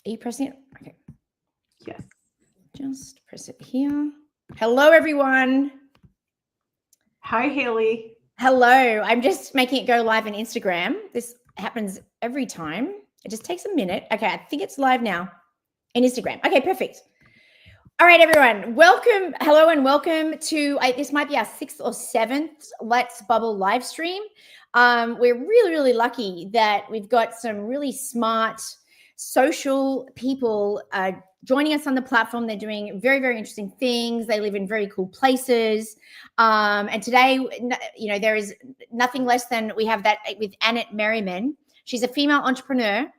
Are you pressing it? Okay. Yes. Just press it here. Hello, everyone. Hi, Hayley. Hello. I'm just making it go live on Instagram. This happens every time. It just takes a minute. Okay, I think it's live now in Instagram. Okay, perfect. All right, everyone. Welcome. Hello and welcome to, this might be our 6th or 7th Let's Bubbl live stream. We're really, really lucky that we've got some really smart social people joining us on the platform. They're doing very, very interesting things. They live in very cool places. And today, you know, there is nothing less than we have that with Annette Merriman. She's a female entrepreneur,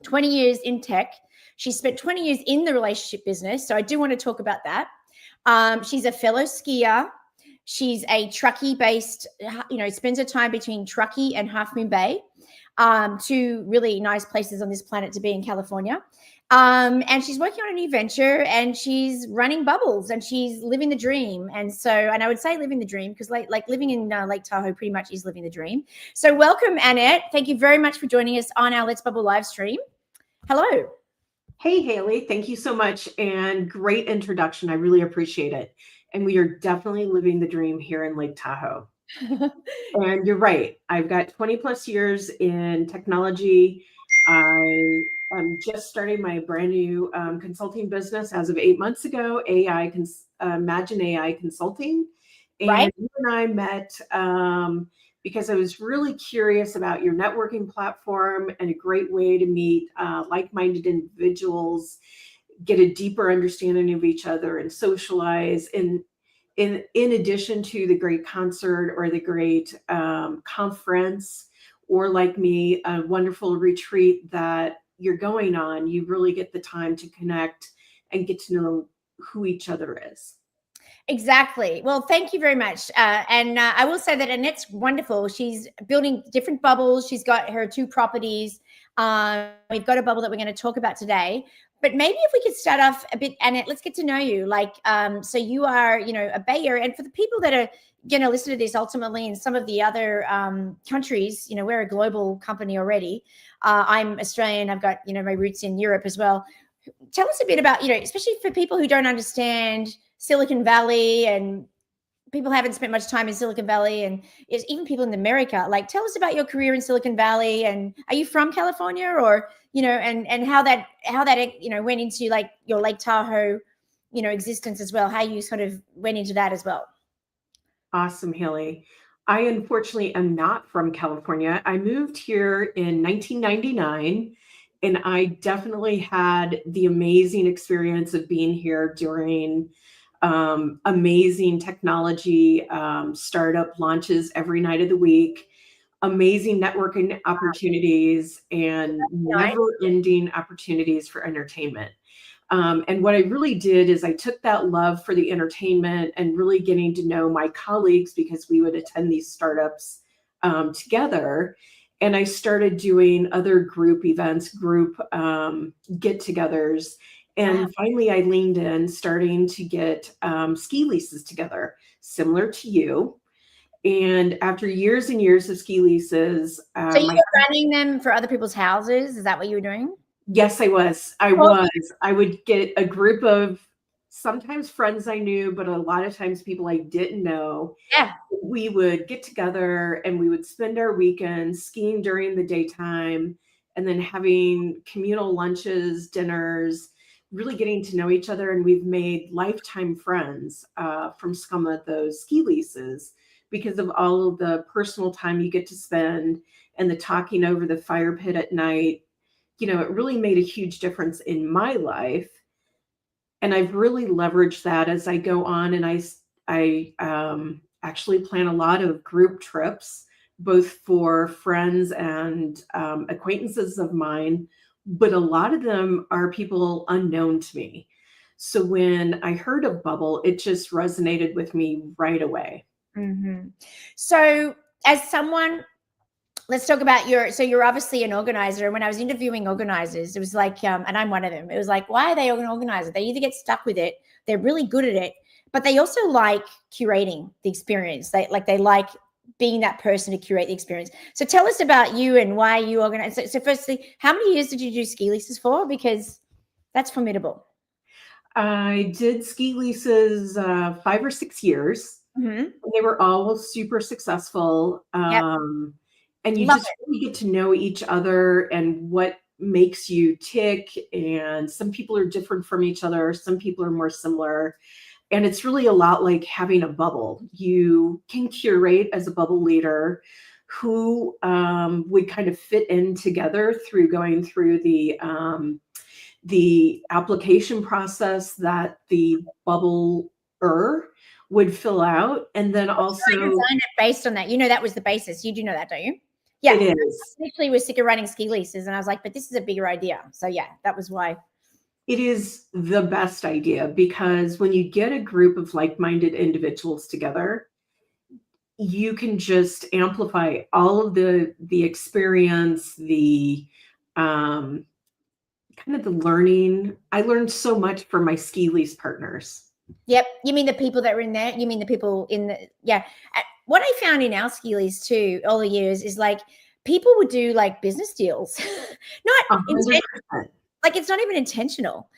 20 years in tech. She spent 20 years in the relationship business. So I do want to talk about that. She's a fellow skier. She's a Truckee based, you know, spends her time between Truckee and Half Moon Bay, two really nice places on this planet to be in California. And she's working on a new venture and she's running Bubbls and she's living the dream. And so, and I would say living the dream because like living in Lake Tahoe pretty much is living the dream. So welcome, Annette. Thank you very much for joining us on our Let's Bubbl live stream. Hello. Hey, Hayley. Thank you so much. And great introduction. I really appreciate it. And we are definitely living the dream here in Lake Tahoe. And you're right. I've got 20 plus years in technology. I am just starting my brand new consulting business as of 8 months ago, Imagine AI Consulting. And Right. you and I met because I was really curious about your networking platform and a great way to meet like-minded individuals, get a deeper understanding of each other and socialize. And in addition to the great concert or the great conference, or like me, a wonderful retreat that you're going on, you really get the time to connect and get to know who each other is. Exactly. Well, thank you very much. And I will say that Annette's wonderful. She's building different bubbles. She's got her 2 properties. We've got a bubble that we're going to talk about today. But maybe if we could start off a bit, Annette, let's get to know you. Like, so you are, you know, a Bay Area. And for the people that are going to listen to this ultimately in some of the other countries, you know, we're a global company already. I'm Australian. I've got, you know, my roots in Europe as well. Tell us a bit about, you know, especially for people who don't understand Silicon Valley and people haven't spent much time in Silicon Valley and even people in America, like tell us about your career in Silicon Valley and are you from California or, you know, and how that, you know, went into like your Lake Tahoe, you know, existence as well, how you sort of went into that as well. Awesome, Hayley. I unfortunately am not from California. I moved here in 1999. And I definitely had the amazing experience of being here during amazing technology startup launches every night of the week, amazing networking opportunities, and never-ending opportunities for entertainment. And what I really did is I took that love for the entertainment and really getting to know my colleagues because we would attend these startups together. And I started doing other group events, group get-togethers. And finally, I leaned in, starting to get ski leases together, similar to you. And after years and years of ski leases. So you were running them for other people's houses? Is that what you were doing? Yes, I was. I would get a group of sometimes friends I knew, but a lot of times people I didn't know. Yeah. We would get together and we would spend our weekends skiing during the daytime and then having communal lunches, dinners, really getting to know each other. And we've made lifetime friends from some of those ski leases because of all of the personal time you get to spend and the talking over the fire pit at night. You know, it really made a huge difference in my life. And I've really leveraged that as I go on. And I actually plan a lot of group trips, both for friends and acquaintances of mine, but a lot of them are people unknown to me. So when I heard of Bubbl, it just resonated with me right away. Mm-hmm. So as someone, let's talk about so you're obviously an organizer. When I was interviewing organizers, it was like, and I'm one of them, it was like, why are they an organizer? They either get stuck with it, they're really good at it, but they also like curating the experience. They like being that person to curate the experience. So tell us about you and why you organize. So firstly, how many years did you do ski leases for? Because that's formidable. I did ski leases 5 or 6 years. Mm-hmm. They were all super successful. Yep. And you Love just really get to know each other and what makes you tick. And some people are different from each other. Some people are more similar. And it's really a lot like having a bubble. You can curate as a bubble leader who would kind of fit in together through going through the application process that the bubbler would fill out. And then also I designed it based on that. You know, that was the basis. You do know that, don't you? Yeah. It is. I literally was sick of writing ski leases and I was like, but this is a bigger idea. So yeah, that was why. It is the best idea because when you get a group of like-minded individuals together, you can just amplify all of the experience, the kind of the learning. I learned so much from my ski lease partners. Yep. You mean the people that were in there? You mean the people in the, yeah. What I found in our ski lease too, all the years, is like people would do like business deals, not like it's not even intentional.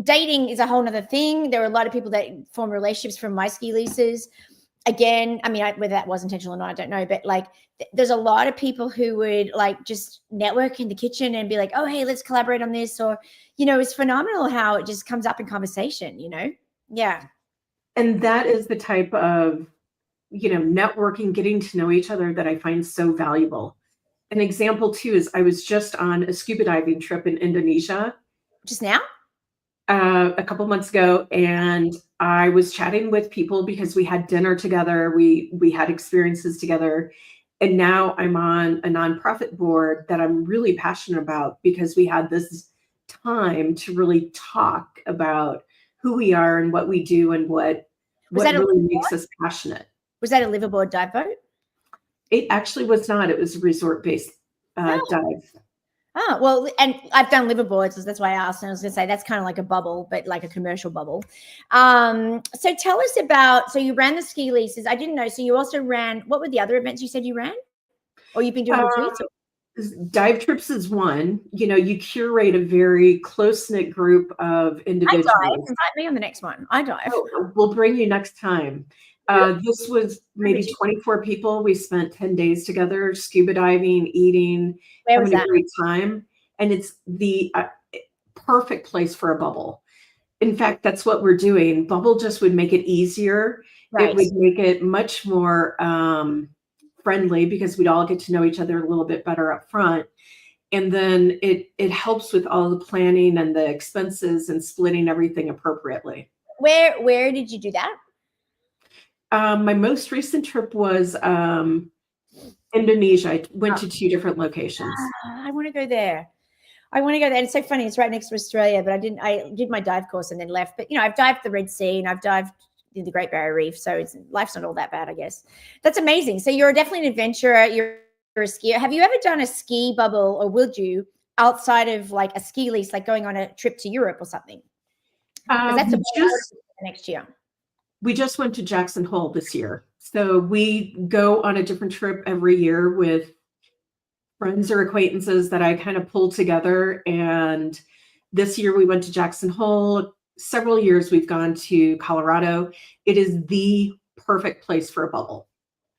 Dating is a whole nother thing. There are a lot of people that form relationships from my ski leases. Again, I mean, whether that was intentional or not, I don't know. But like, there's a lot of people who would like just network in the kitchen and be like, oh, hey, let's collaborate on this. Or, you know, it's phenomenal how it just comes up in conversation, you know? Yeah. And that is the type of, you know, networking, getting to know each other that I find so valuable. An example too is I was just on a scuba diving trip in Indonesia. Just now? A couple months ago, and I was chatting with people because we had dinner together. We had experiences together. And now I'm on a nonprofit board that I'm really passionate about because we had this time to really talk about who we are and what we do and what really makes us passionate. Was that a liveaboard dive boat? It actually was not. It was a resort-based dive. Oh, well, and I've done liveaboards, so that's why I asked. And I was going to say that's kind of like a bubble, but like a commercial bubble. So tell us about, so you ran the ski leases. I didn't know. So you also ran, what were the other events you said you ran? Or you've been doing retreats? Dive trips is one. You know, you curate a very close-knit group of individuals. I dive. Invite me on the next one. I dive. Oh, we'll bring you next time. This was maybe 24 people. We spent 10 days together, scuba diving, eating, having a great time. And it's the perfect place for a bubble. In fact, that's what we're doing. Bubbl just would make it easier. Right. It would make it much more friendly because we'd all get to know each other a little bit better up front. And then it helps with all the planning and the expenses and splitting everything appropriately. Where did you do that? My most recent trip was Indonesia. I went to 2 different locations. I want to go there. And it's so funny. It's right next to Australia, but I did my dive course and then left. But, you know, I've dived the Red Sea and I've dived in the Great Barrier Reef. So life's not all that bad, I guess. That's amazing. So you're definitely an adventurer. You're a skier. Have you ever done a ski bubble, or would you, outside of like a ski lease, like going on a trip to Europe or something? That's next year. We just went to Jackson Hole this year. So we go on a different trip every year with friends or acquaintances that I kind of pull together. And this year we went to Jackson Hole. Several years we've gone to Colorado. It is the perfect place for a bubble.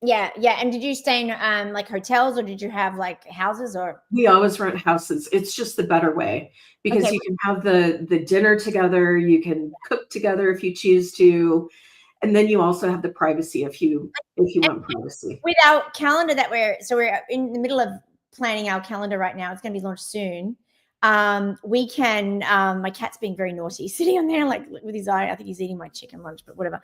Yeah. Yeah. And did you stay in like hotels, or did you have like houses? Or we always rent houses. It's just the better way because you can have the dinner together. You can cook together if you choose to. And then you also have the privacy if you want privacy. With our calendar that we're in the middle of planning our calendar right now. It's going to be launched soon. We can, my cat's being very naughty, sitting on there like with his eye. I think he's eating my chicken lunch, but whatever.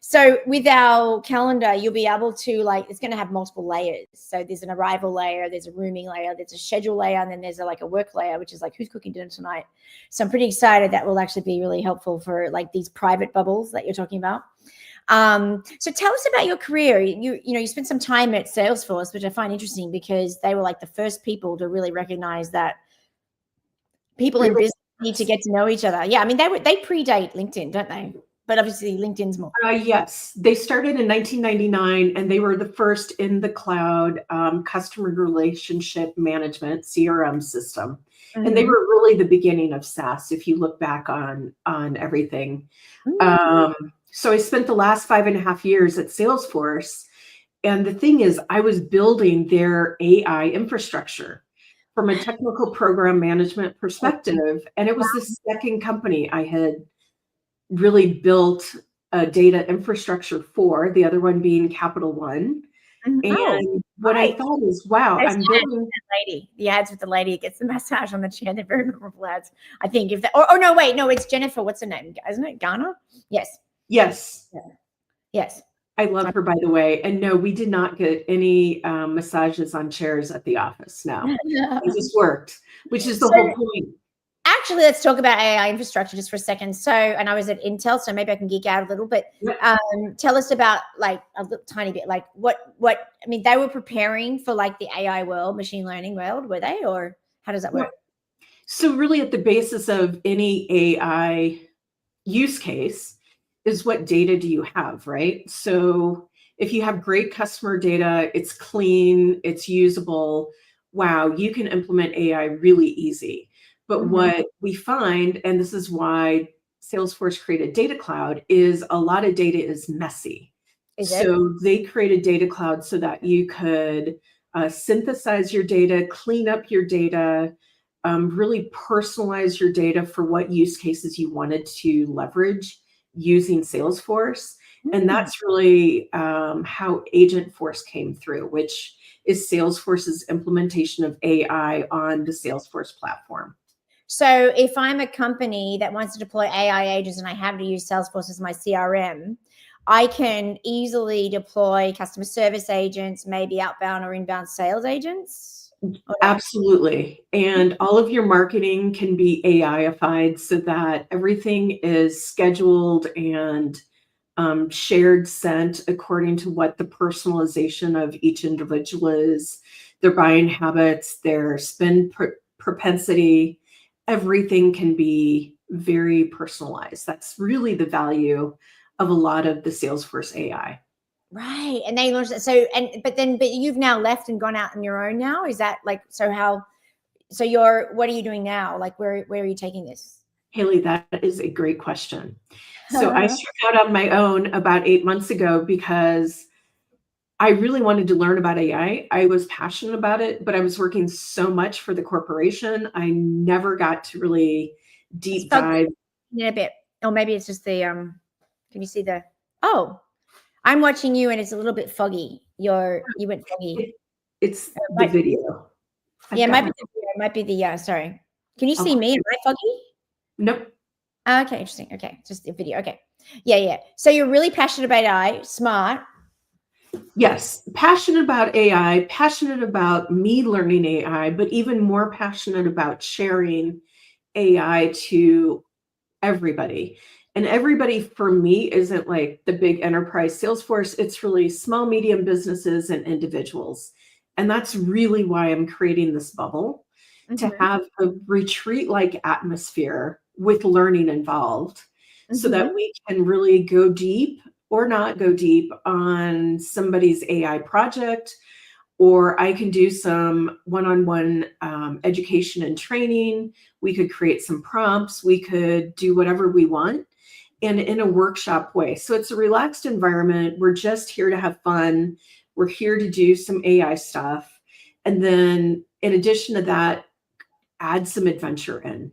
So with our calendar, you'll be able to it's going to have multiple layers. So there's an arrival layer, there's a rooming layer, there's a schedule layer, and then there's a work layer, which is like who's cooking dinner tonight. So I'm pretty excited that will actually be really helpful for like these private bubbles that you're talking about. So tell us about your career. You spent some time at Salesforce, which I find interesting because they were like the first people to really recognize that people in business need to get to know each other. Yeah, I mean they predate LinkedIn, don't they? but obviously LinkedIn's more. Yes, they started in 1999, and they were the first in the cloud customer relationship management CRM system. And they were really the beginning of SaaS, if you look back on everything. So I spent the last 5.5 years at Salesforce. And the thing is, I was building their AI infrastructure from a technical program management perspective. And it was the second company I had really built a data infrastructure for, the other one being Capital One. And what I thought is, wow, I'm building lady. The ads with the lady who gets the massage on the chair. They're very memorable ads. I think if that, oh no, wait, no, it's Jennifer. What's her name? Isn't it Ghana? Yes. Yes. Yeah. Yes. I love her, by the way. And no, we did not get any massages on chairs at the office. No, it just worked, which is the whole point. Actually, let's talk about AI infrastructure just for a second. So, and I was at Intel, so maybe I can geek out a little bit. Tell us about like a little tiny bit, like what, I mean, they were preparing for like the AI world, machine learning world, were they, or how does that work? So really at the basis of any AI use case is what data do you have, right? So if you have great customer data, it's clean, it's usable, wow, you can implement AI really easy. But what we find, and this is why Salesforce created Data Cloud, is a lot of data is messy. So they created Data Cloud so that you could synthesize your data, clean up your data, really personalize your data for what use cases you wanted to leverage using Salesforce. And that's really how Agentforce came through, which is Salesforce's implementation of AI on the Salesforce platform. So if I'm a company that wants to deploy AI agents and I have to use Salesforce as my CRM, I can easily deploy customer service agents, maybe outbound or inbound sales agents? Absolutely. And all of your marketing can be AI-ified so that everything is scheduled and shared, sent according to what the personalization of each individual is, their buying habits, their spend propensity. Everything can be very personalized. That's really the value of a lot of the Salesforce AI. Right. And they launched it. So, but you've now left and gone out on your own now. Is that like, what are you doing now? Like, where are you taking this? Hayley, that is a great question. So I struck out on my own about 8 months ago because I really wanted to learn about AI. I was passionate about it, but I was working so much for the corporation. I never got to really deep dive. In a bit. Or maybe it's just the, can you see I'm watching you and it's a little bit foggy. You went foggy. It's the video. Yeah, it might be the, sorry. Can you see me? Am I foggy? Nope. Okay, interesting. Okay, just the video. Okay. Yeah. So you're really passionate about AI, smart. Yes, passionate about AI, passionate about me learning AI, but even more passionate about sharing AI to everybody. And everybody for me isn't like the big enterprise Salesforce. It's really small, medium businesses and individuals. And that's really why I'm creating this bubble, to have a retreat-like atmosphere with learning involved so that we can really go deep or not go deep on somebody's AI project, or I can do some one-on-one education and training. We could create some prompts. We could do whatever we want, and in a workshop way. So it's a relaxed environment. We're just here to have fun. We're here to do some AI stuff. And then in addition to that, add some adventure in.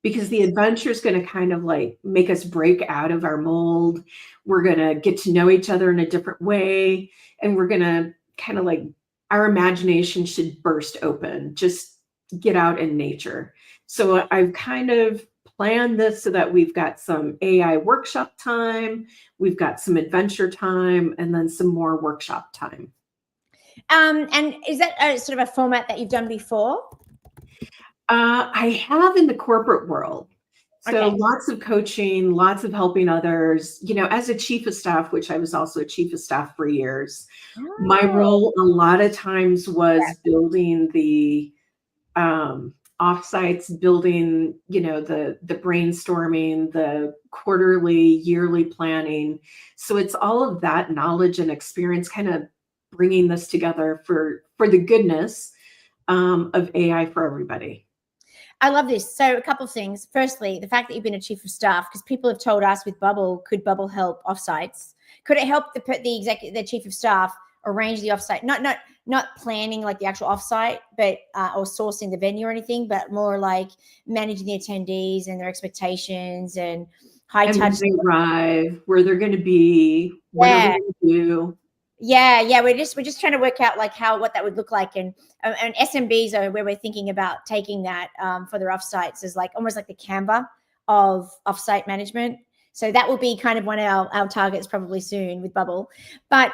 Because the adventure is going to kind of like make us break out of our mold. We're going to get to know each other in a different way. And we're going to kind of like, our imagination should burst open, just get out in nature. So I've kind of planned this so that we've got some AI workshop time, we've got some adventure time, and then some more workshop time. And is that sort of a format that you've done before? I have in the corporate world. So lots of coaching, lots of helping others, as a chief of staff, which I was also a chief of staff for years. My role a lot of times was building the offsites, building, the brainstorming, the quarterly, yearly planning. So it's all of that knowledge and experience kind of bringing this together for the goodness of AI for everybody. I love this. So a couple of things. Firstly, the fact that you've been a chief of staff, because people have told us with Bubbl, could Bubbl help offsites? Could it help the chief of staff arrange the offsite? Not planning like the actual offsite, but or sourcing the venue or anything, but more like managing the attendees and their expectations and high touch. When they arrive, where they're going to be, what are we going to do? Yeah. We're just trying to work out like what that would look like, and SMBs are where we're thinking about taking that for their offsites as like almost like the Canva of offsite management. So that will be kind of one of our targets probably soon with Bubbl. But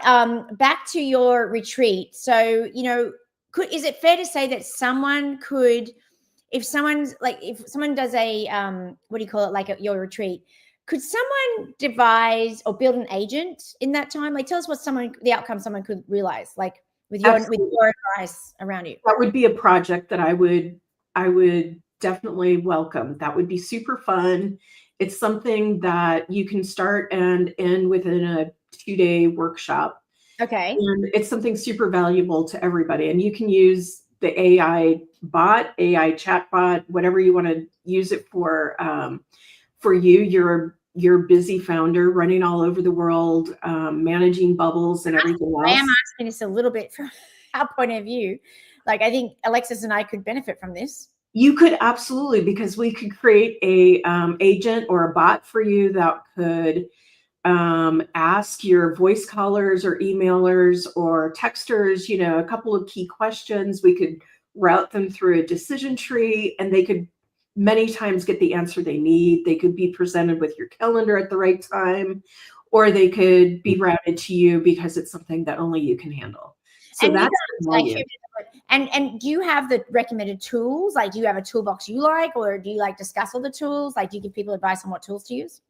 back to your retreat. So, is it fair to say that someone could, if someone does a, what do you call it? Like your retreat, could someone devise or build an agent in that time? Like tell us the outcome someone could realize, like with your advice around you. That would be a project that I would definitely welcome. That would be super fun. It's something that you can start and end within a 2-day workshop. Okay. And it's something super valuable to everybody. And you can use the AI bot, AI chat bot, whatever you want to use it for you. You're a busy founder running all over the world, managing bubbles and everything else. I am asking this a little bit from our point of view. Like I think Alexis and I could benefit from this. You could absolutely, because we could create a agent or a bot for you that could ask your voice callers or emailers or texters, a couple of key questions. We could route them through a decision tree, and they could many times get the answer they need. They could be presented with your calendar at the right time, or they could be routed to you because it's something that only you can handle. So and that's and do you have the recommended tools? Like, do you have a toolbox you like, or do you like discuss all the tools? Like, do you give people advice on what tools to use?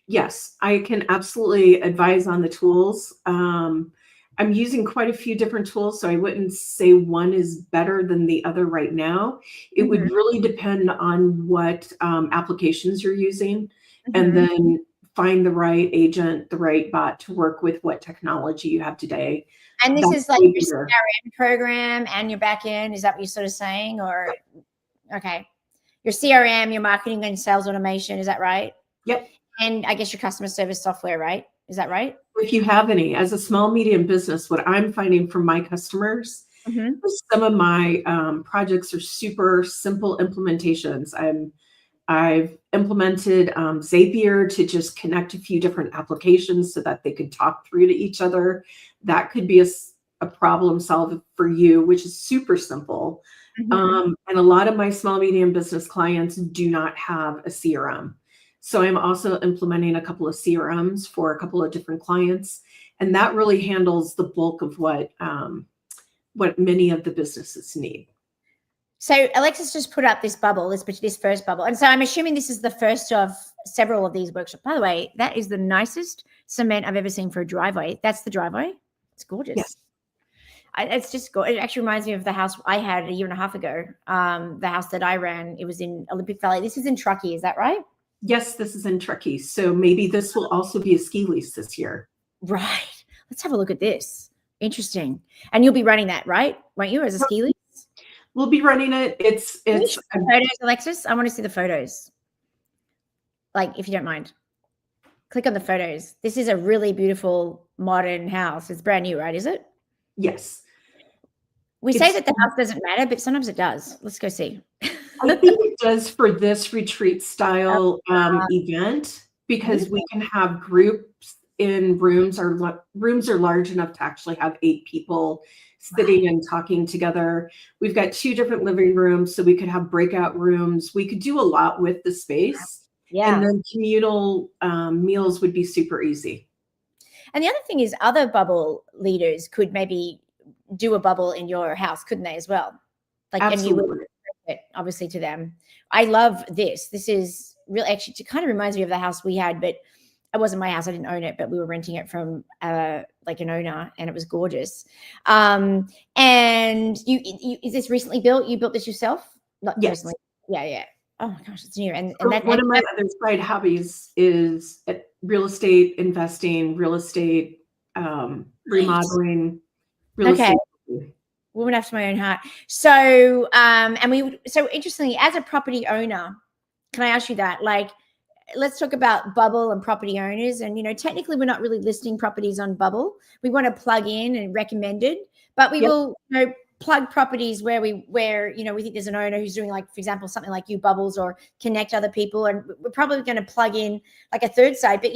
Yes, I can absolutely advise on the tools. I'm using quite a few different tools, so I wouldn't say one is better than the other right now. It would really depend on what applications you're using, and then find the right agent, the right bot to work with what technology you have today. And this is like your CRM program and your back end. Is that what you're sort of saying? Or, okay, your CRM, your marketing and sales automation. Is that right? Yep. And I guess your customer service software, right? Is that right? If you have any, as a small, medium business, what I'm finding from my customers, some of my projects are super simple implementations. I've implemented Zapier to just connect a few different applications so that they could talk through to each other. That could be a problem solved for you, which is super simple. And a lot of my small, medium business clients do not have a CRM. So I'm also implementing a couple of CRMs for a couple of different clients. And that really handles the bulk of what many of the businesses need. So Alexis just put up this Bubbl, this first Bubbl. And so I'm assuming this is the first of several of these workshops. By the way, that is the nicest cement I've ever seen for a driveway. That's the driveway. It's gorgeous. Yes. It's just gorgeous. It actually reminds me of the house I had a year and a half ago. The house that I ran, it was in Olympic Valley. This is in Truckee. Is that right? Yes, this is in Truckee. So maybe this will also be a ski lease this year. Right. Let's have a look at this. Interesting. And you'll be running that, right? Won't you, as a ski lease? We'll be running it. It's photos, Alexis. I want to see the photos. Like, if you don't mind, click on the photos. This is a really beautiful modern house. It's brand new, right? Is it? Yes. We say that the house doesn't matter, but sometimes it does. Let's go see. I think it does for this retreat style event, because we can have groups in rooms. Our rooms are large enough to actually have 8 people sitting and talking together. We've got 2 different living rooms, so we could have breakout rooms. We could do a lot with the space. Yeah. And then communal meals would be super easy. And the other thing is, other Bubbl leaders could maybe do a Bubbl in your house, couldn't they, as well? Like, absolutely. And you would it, obviously, to them. I love this. This is really, actually, it kind of reminds me of the house we had, but it wasn't my house. I didn't own it, but we were renting it from like an owner, and it was gorgeous. And you is this recently built? You built this yourself? not Yes. personally. Yeah. Oh my gosh, it's new. And So that, one of my other side hobbies is real estate investing, real estate remodeling, real okay. estate. Woman after my own heart. So, so interestingly, as a property owner, can I ask you that? Like, let's talk about Bubbl and property owners. And, technically we're not really listing properties on Bubbl. We want to plug in and recommend it, but we will, plug properties where we think there's an owner who's doing, like, for example, something like You Bubbles, or connect other people. And we're probably going to plug in like a third side. But,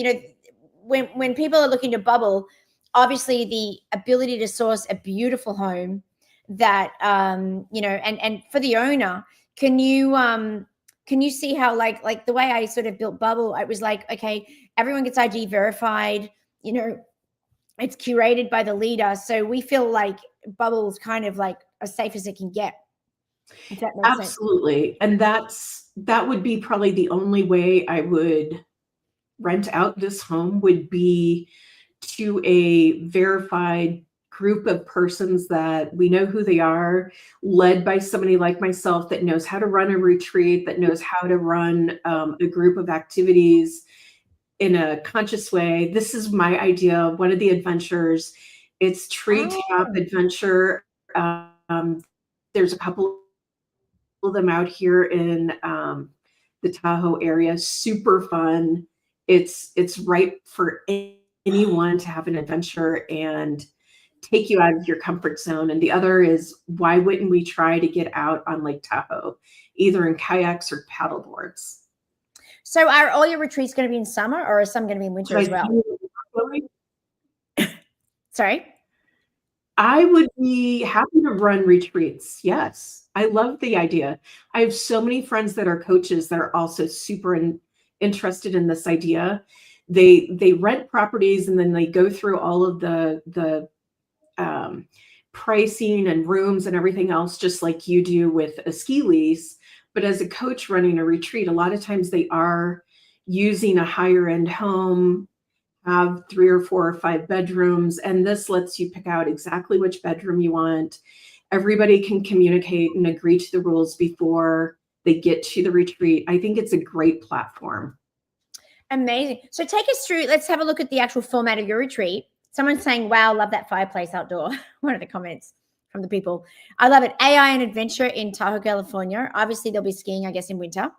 when people are looking to Bubbl, obviously the ability to source a beautiful home that, and for the owner, can you see how, like the way I sort of built Bubbl, I was like, okay, everyone gets ID verified, it's curated by the leader. So we feel like Bubbl is kind of like as safe as it can get. If that makes sense. Absolutely. And that would be probably the only way I would rent out this home, would be to a verified group of persons that we know who they are, led by somebody like myself that knows how to run a retreat, that knows how to run a group of activities in a conscious way. This is my idea. One of the adventures, it's Tree Tap Adventure. There's a couple of them out here in the Tahoe area. Super fun. It's right for anyone to have an adventure and take you out of your comfort zone. And the other is, why wouldn't we try to get out on Lake Tahoe, either in kayaks or paddle boards? So are all your retreats going to be in summer, or are some going to be in winter as well? Sorry? I would be happy to run retreats. Yes. I love the idea. I have so many friends that are coaches that are also super interested in this idea. They rent properties, and then they go through all of the pricing and rooms and everything else, just like you do with a ski lease. But as a coach running a retreat, a lot of times they are using a higher end home, have 3 or 4 or 5 bedrooms, and this lets you pick out exactly which bedroom you want. Everybody can communicate and agree to the rules before they get to the retreat. I think it's a great platform. Amazing. So take us through, let's have a look at the actual format of your retreat. Someone's saying, wow, love that fireplace outdoor. One of the comments from the people. I love it. AI and adventure in Tahoe, California. Obviously, there'll be skiing, I guess, in winter.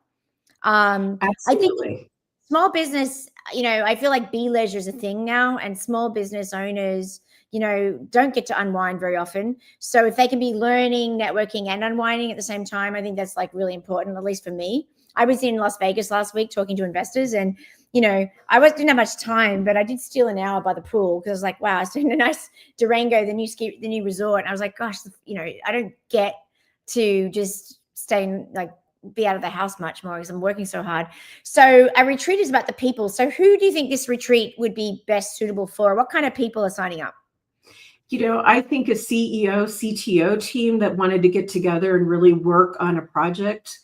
Absolutely. I think small business, I feel like be leisure is a thing now, and small business owners, don't get to unwind very often. So if they can be learning, networking, and unwinding at the same time, I think that's like really important, at least for me. I was in Las Vegas last week talking to investors, and I didn't have much time, but I did steal an hour by the pool, because I was like, wow, I was doing a nice Durango, the new resort. And I was like, gosh, I don't get to just stay in, like, be out of the house much more because I'm working so hard. So a retreat is about the people. So who do you think this retreat would be best suitable for? What kind of people are signing up? I think a CEO, CTO team that wanted to get together and really work on a project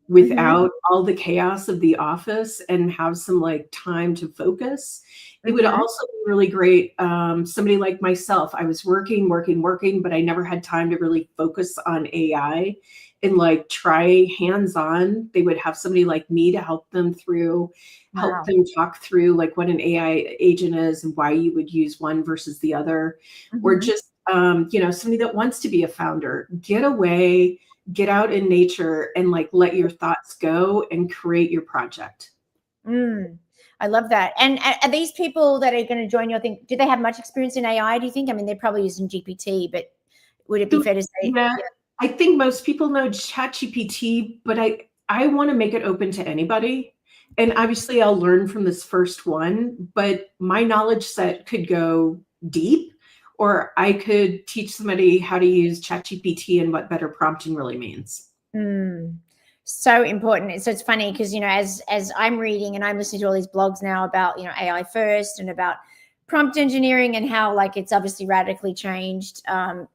without all the chaos of the office and have some time to focus. It would also be really great. Somebody like myself, I was working, but I never had time to really focus on AI and try hands-on. They would have somebody like me to help them talk through what an AI agent is and why you would use one versus the other. Or just, somebody that wants to be a founder, get away, get out in nature and let your thoughts go and create your project. I love that. And are these people that are going to join you, do they have much experience in AI, do you think? I mean, they're probably using GPT, but would it be fair to say? Yeah, I think most people know ChatGPT, but I want to make it open to anybody. And obviously I'll learn from this first one, but my knowledge set could go deep, or I could teach somebody how to use ChatGPT and what better prompting really means. So important. So it's funny because, as I'm reading and I'm listening to all these blogs now about, AI first and about prompt engineering and how it's obviously radically changed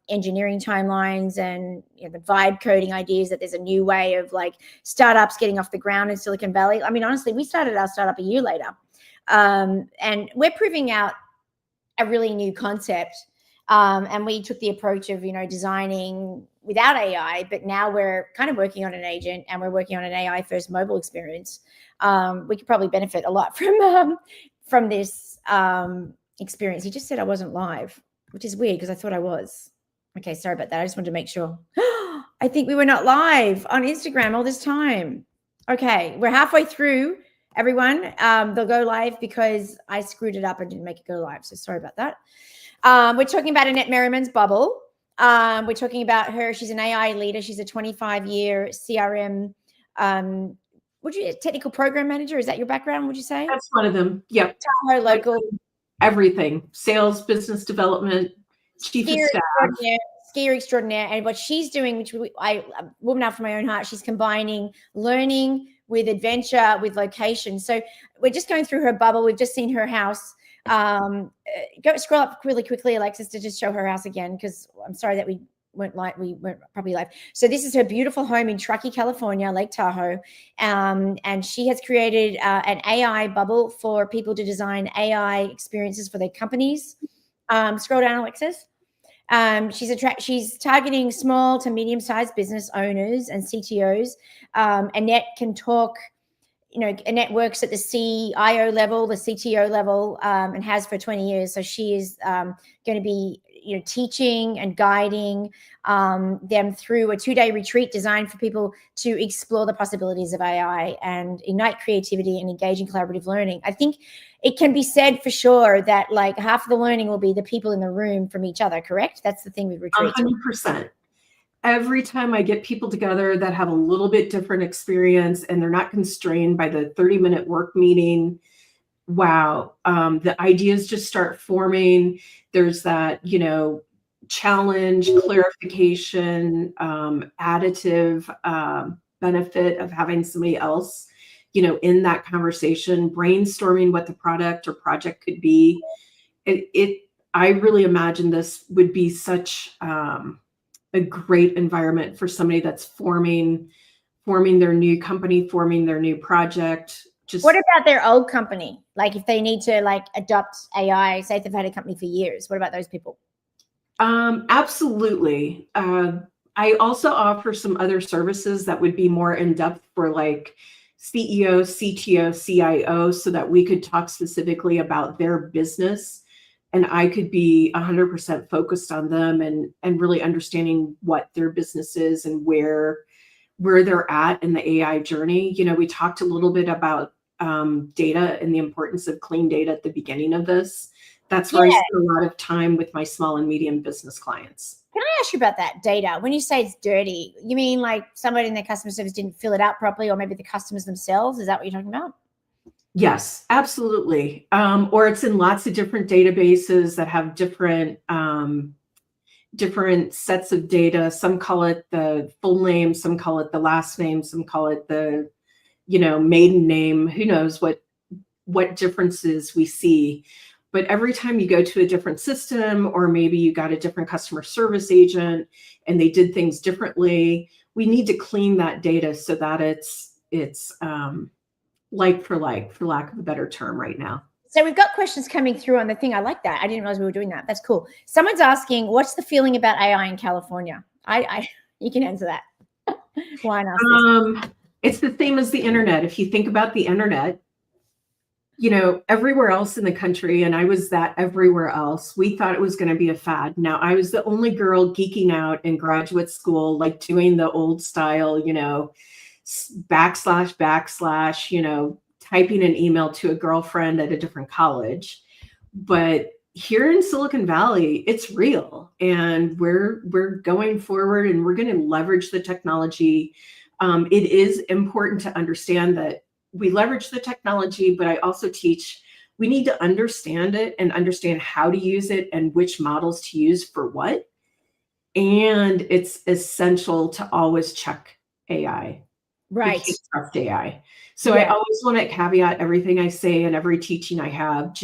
engineering timelines and the vibe coding ideas, that there's a new way of startups getting off the ground in Silicon Valley. I mean, honestly, we started our startup a year later, and we're proving out a really new concept. And we took the approach of, designing without AI, but now we're kind of working on an agent and we're working on an AI first mobile experience. We could probably benefit a lot from this experience. He just said I wasn't live, which is weird because I thought I was. Okay, sorry about that. I just wanted to make sure. I think we were not live on Instagram all this time. Okay, we're halfway through, everyone. They'll go live because I screwed it up and didn't make it go live. So sorry about that. We're talking about Annette Merriman's Bubbl. We're talking about her. She's an AI leader. She's a 25-year CRM, technical program manager. Is that your background, would you say? That's one of them. Yep. Tahoe local. Everything. Sales, business development, chief of staff. Skier extraordinaire. And what she's doing, which a woman after my own heart, she's combining learning with adventure, with location. So we're just going through her Bubbl. We've just seen her house. Go scroll up really quickly, Alexis, to just show her house again, because I'm sorry that we weren't probably live. So this is her beautiful home in Truckee, California, Lake Tahoe. And she has created an AI Bubbl for people to design AI experiences for their companies. Scroll down, Alexis. She's targeting small to medium-sized business owners and CTOs. Annette can talk. Annette works at the CIO level, the CTO level, and has for 20 years. So she is going to be, teaching and guiding them through a 2-day retreat designed for people to explore the possibilities of AI and ignite creativity and engage in collaborative learning. I think it can be said for sure that like half of the learning will be the people in the room from each other, correct? That's the thing with retreats. 100%. Every time I get people together that have a little bit different experience and they're not constrained by the 30-minute work meeting, wow, the ideas just start forming. There's that, challenge, clarification, additive benefit of having somebody else, in that conversation, brainstorming what the product or project could be. I really imagine this would be such a great environment for somebody that's forming their new company, forming their new project. What about their old company? Like if they need to adopt AI, say if they've had a company for years, what about those people? Absolutely. I also offer some other services that would be more in depth for CEO, CTO, CIO, so that we could talk specifically about their business. And I could be 100% focused on them and really understanding what their business is and where they're at in the AI journey. We talked a little bit about data and the importance of clean data at the beginning of this. That's where I spend a lot of time with my small and medium business clients. Can I ask you about that data? When you say it's dirty, you mean like somebody in their customer service didn't fill it out properly, or maybe the customers themselves? Is that what you're talking about? Yes, absolutely. Or it's in lots of different databases that have different sets of data. Some call it the full name, some call it the last name, some call it the, maiden name. Who knows what differences we see. But every time you go to a different system, or maybe you got a different customer service agent and they did things differently, we need to clean that data so that it's like for lack of a better term right now. So we've got questions coming through on the thing. I like that. I didn't realize we were doing that. That's cool. Someone's asking, what's the feeling about AI in California? You can answer that. Why not? It's the same as the internet. If you think about the internet, everywhere else in the country, and I was that everywhere else, we thought it was going to be a fad. Now, I was the only girl geeking out in graduate school, doing the old style, backslash, typing an email to a girlfriend at a different college. But here in Silicon Valley, it's real, and we're going forward, and we're going to leverage the technology. It is important to understand that we leverage the technology, but I also teach we need to understand it and understand how to use it and which models to use for what. And it's essential to always check AI. Right. You can't trust AI. So I always want to caveat everything I say and every teaching I have.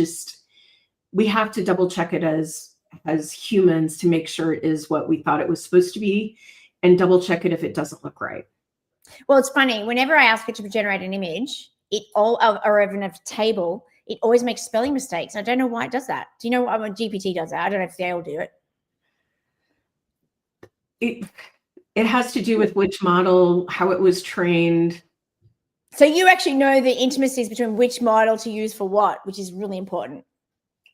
We have to double check it as humans to make sure it is what we thought it was supposed to be, and double check it if it doesn't look right. Well, it's funny. Whenever I ask it to generate an image, or even a table, it always makes spelling mistakes. I don't know why it does that. Do you know why GPT does that? I don't know if they all do it. It has to do with which model, how it was trained. So you actually know the intimacies between which model to use for what, which is really important.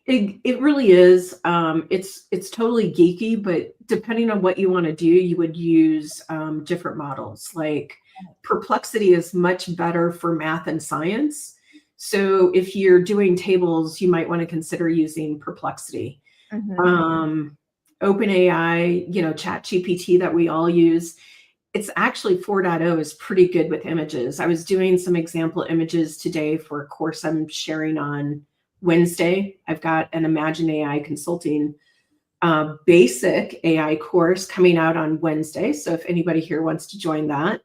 It really is. It's totally geeky, but depending on what you want to do, you would use different models. Like Perplexity is much better for math and science. So if you're doing tables, you might want to consider using Perplexity. OpenAI, ChatGPT that we all use, it's actually 4.0 is pretty good with images. I was doing some example images today for a course I'm sharing on Wednesday. I've got an Imagine AI Consulting basic AI course coming out on Wednesday. So if anybody here wants to join that.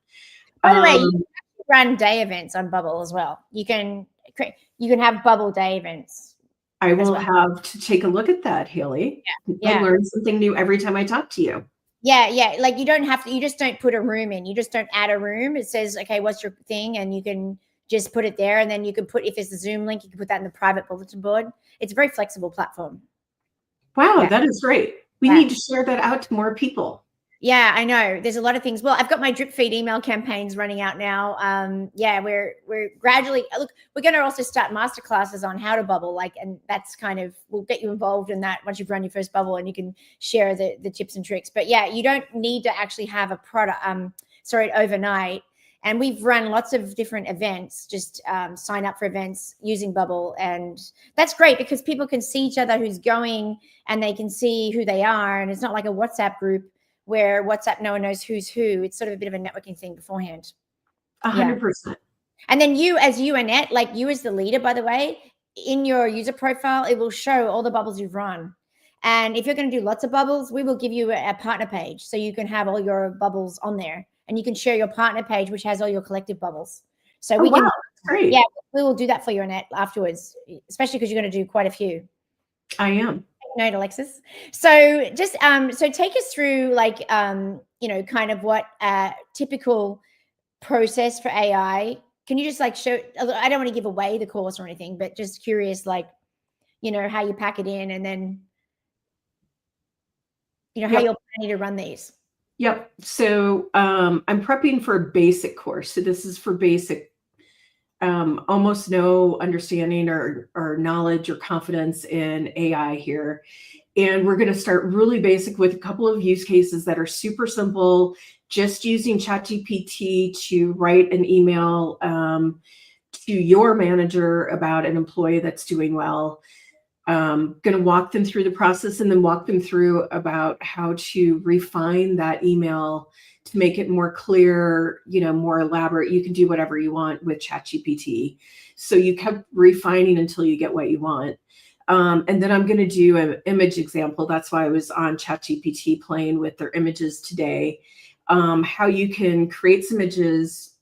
By the way, you can run day events on Bubbl as well. You can have Bubbl day events. I will have to take a look at that, Hayley. I learn something new every time I talk to you. Yeah. Like you don't have to, you just don't put a room in. You just don't add a room. It says, okay, what's your thing? And you can just put it there. And then you can put, if it's a Zoom link, you can put that in the private bulletin board. It's a very flexible platform. Wow, that is great. We need to share that out to more people. Yeah, I know. There's a lot of things. Well, I've got my drip feed email campaigns running out now. We're gradually, look, we're going to also start masterclasses on how to Bubbl, and that's kind of, we'll get you involved in that once you've run your first Bubbl and you can share the tips and tricks. But yeah, you don't need to actually have a product, overnight. And we've run lots of different events, just sign up for events using Bubbl. And that's great because people can see each other who's going and they can see who they are. And it's not like a WhatsApp group where WhatsApp, no one knows who's who. It's sort of a bit of a networking thing beforehand. 100%. And then you, Annette, like you as the leader, by the way, in your user profile, it will show all the Bubbls you've run. And if you're going to do lots of Bubbls, we will give you a partner page so you can have all your Bubbls on there. And you can share your partner page, which has all your collective Bubbls. So we can, great. Yeah, we will do that for you, Annette, afterwards, especially because you're going to do quite a few. I am. Note, Alexis. So just so take us through kind of what typical process for AI. Can you just show, I don't want to give away the course or anything, but just curious, how you pack it in and then, how you're planning to run these. Yep. So I'm prepping for a basic course. So this is for basic, almost no understanding or knowledge or confidence in AI here. And we're going to start really basic with a couple of use cases that are super simple, just using ChatGPT to write an email to your manager about an employee that's doing well. Going to walk them through the process and then walk them through about how to refine that email to make it more clear, more elaborate. You can do whatever you want with ChatGPT. So you kept refining until you get what you want. And then I'm going to do an image example. That's why I was on ChatGPT playing with their images today. How you can create some images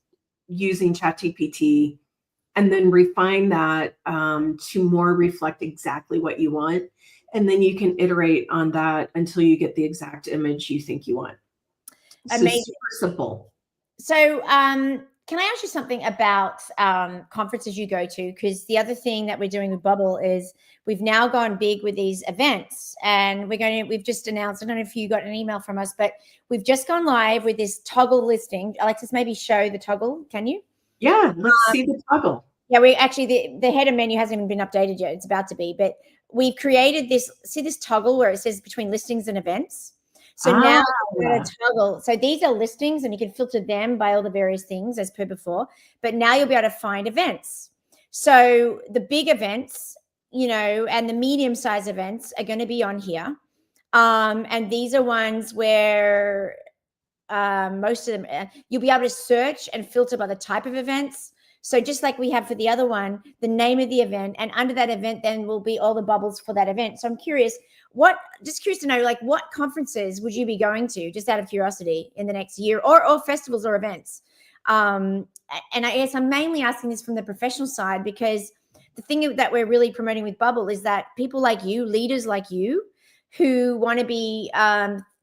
using ChatGPT and then refine that to more reflect exactly what you want. And then you can iterate on that until you get the exact image you think you want. Amazing. So super simple. So can I ask you something about conferences you go to? Because the other thing that we're doing with Bubbl is we've now gone big with these events, and we've just announced, I don't know if you got an email from us, but we've just gone live with this toggle listing. Alexis, maybe show the toggle, can you? Yeah, let's see the toggle. Yeah, we actually, the header menu hasn't even been updated yet. It's about to be, but we've created this, see this toggle where it says between listings and events? So now we're going to toggle. So these are listings and you can filter them by all the various things as per before, but now you'll be able to find events. So the big events, and the medium-sized events are going to be on here. And these are ones where most of them, you'll be able to search and filter by the type of events. So just like we have for the other one, the name of the event, and under that event then will be all the Bubbls for that event. So I'm curious, just curious to know, what conferences would you be going to, just out of curiosity, in the next year, or festivals or events? And I guess I'm mainly asking this from the professional side, because the thing that we're really promoting with Bubbl is that people like you, leaders like you, who want to be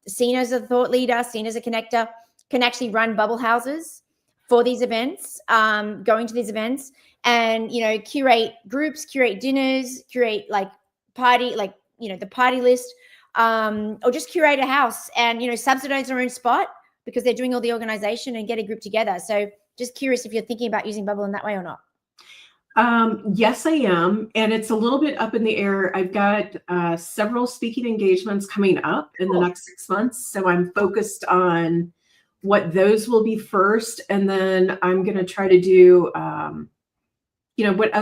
seen as a thought leader, seen as a connector, can actually run Bubbl houses for these events, going to these events, and curate groups, curate dinners, curate the party list, or just curate a house and, subsidize their own spot because they're doing all the organization and get a group together. So just curious if you're thinking about using Bubbl in that way or not. Yes, I am. And it's a little bit up in the air. I've got several speaking engagements coming up in the next 6 months. So I'm focused on what those will be first. And then I'm going to try to do, what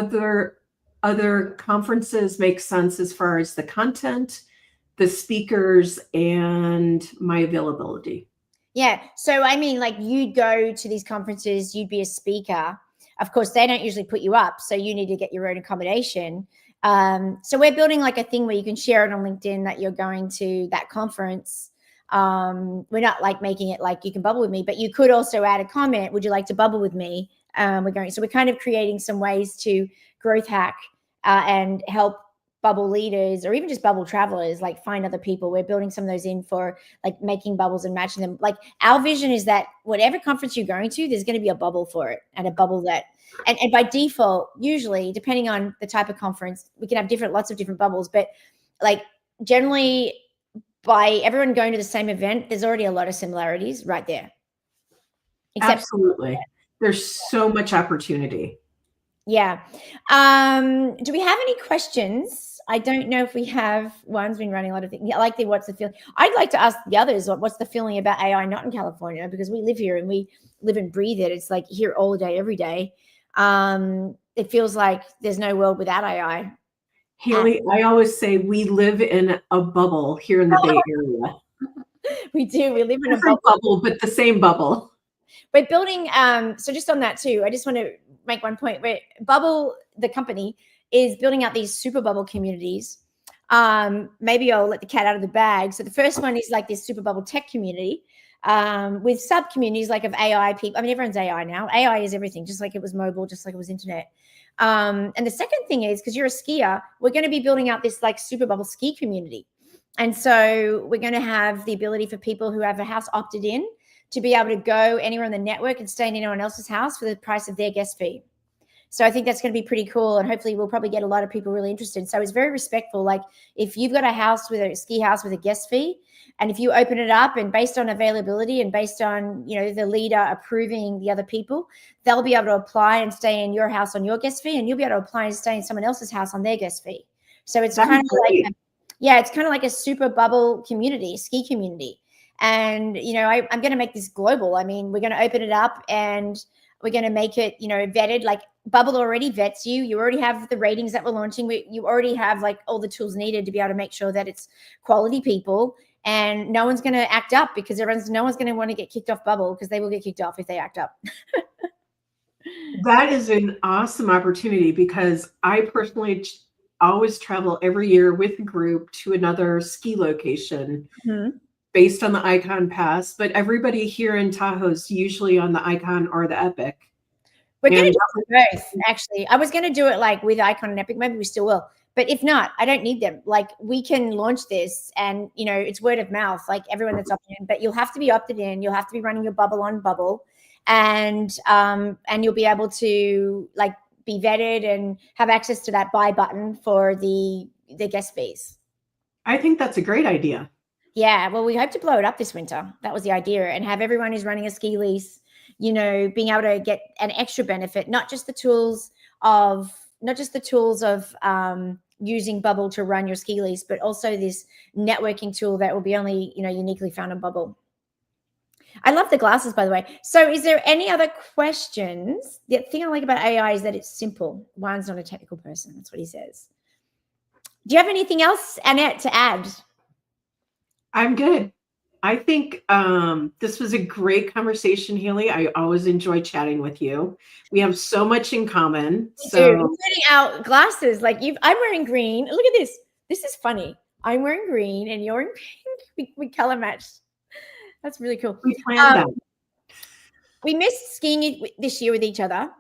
other conferences make sense as far as the content, the speakers, and my availability. Yeah. So, I mean, like you'd go to these conferences, you'd be a speaker. Of course, they don't usually put you up, so you need to get your own accommodation. So we're building like a thing where you can share it on LinkedIn that you're going to that conference. We're not like making it like you can bubble with me, but you could also add a comment. Would you like to bubble with me? We're kind of creating some ways to growth hack and help Bubbl leaders or even just Bubbl travelers, like find other people. We're building some of those in for like making bubbles and matching them. Like our vision is that whatever conference you're going to, there's going to be a bubble for it and a bubble that, and by default, usually depending on the type of conference, we can have lots of different bubbles, but like generally by everyone going to the same event, there's already a lot of similarities right there. Absolutely. There's so much opportunity. Yeah. Do we have any questions? I don't know if we have. One's been running a lot of things. I like the what's the feeling. I'd like to ask the others what's the feeling about AI not in California, because we live here and we live and breathe it. It's like here all day, every day. It feels like there's no world without AI. Hayley, I always say we live in a bubble here in the Bay Area. We do. We live in a bubble, but the same bubble. We're building. So just on that too, I just want to make one point where Bubbl, the company, is building out these super Bubbl communities. Maybe I'll let the cat out of the bag. So the first one is like this super Bubbl tech community with sub communities like of AI people. I mean, everyone's AI now. AI is everything, just like it was mobile, just like it was internet. And the second thing is, because you're a skier, we're going to be building out this like super Bubbl ski community. And so we're going to have the ability for people who have a house opted in to be able to go anywhere on the network and stay in anyone else's house for the price of their guest fee. So I think that's going to be pretty cool. And hopefully we'll probably get a lot of people really interested. So it's very respectful. Like if you've got a house with a ski house with a guest fee, and if you open it up and based on availability and based on, the leader approving the other people, they'll be able to apply and stay in your house on your guest fee, and you'll be able to apply and stay in someone else's house on their guest fee. So it's kind of like, it's kind of like a super Bubbl community, ski community. And, I'm going to make this global. I mean, we're going to open it up and we're going to make it, vetted. Like Bubbl already vets you. You already have the ratings that we're launching. You already have like all the tools needed to be able to make sure that it's quality people, and no one's going to act up because no one's going to want to get kicked off Bubbl, because they will get kicked off if they act up. That is an awesome opportunity, because I personally always travel every year with a group to another ski location. Mm-hmm. Based on the Icon Pass, but everybody here in Tahoe is usually on the Icon or the Epic. We're going to do both, actually. I was going to do it like with Icon and Epic. Maybe we still will. But if not, I don't need them. Like we can launch this and, it's word of mouth, like everyone that's opted in. But you'll have to be opted in. You'll have to be running your Bubbl on Bubbl. And you'll be able to like be vetted and have access to that buy button for the guest fees. I think that's a great idea. Yeah, well, we hope to blow it up this winter. That was the idea, and have everyone who's running a ski lease, being able to get an extra benefit, not just the tools of using Bubbl to run your ski lease, but also this networking tool that will be only, uniquely found on Bubbl. I love the glasses, by the way. So is there any other questions? The thing I like about AI is that it's simple. Juan's not a technical person. That's what he says. Do you have anything else, Annette, to add? I'm good. I think this was a great conversation, Hayley. I always enjoy chatting with you. We have so much in common. Including our glasses. Like I'm wearing green. Look at this. This is funny. I'm wearing green and you're in pink. We color matched. That's really cool. We planned that. We missed skiing this year with each other.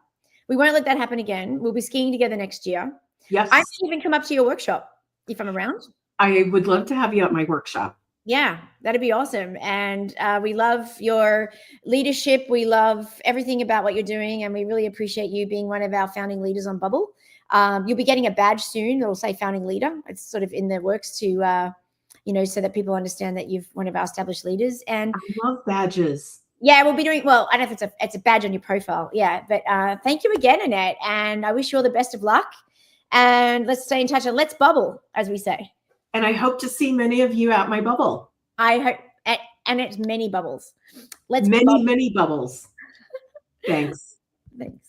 We won't let that happen again. We'll be skiing together next year. Yes. I can even come up to your workshop if I'm around. I would love to have you at my workshop. Yeah, that'd be awesome. And we love your leadership. We love everything about what you're doing. And we really appreciate you being one of our founding leaders on Bubbl. You'll be getting a badge soon that will say founding leader. It's sort of in the works to, so that people understand that you're one of our established leaders. And I love badges. yeah, we'll be doing, well, I don't know if it's a badge on your profile. Yeah. But thank you again, Annette. And I wish you all the best of luck. And let's stay in touch and let's bubble, as we say. And I hope to see many of you at my bubble. I hope, and it's many bubbles. Let's many, bubble. many bubbles. Thanks. Thanks.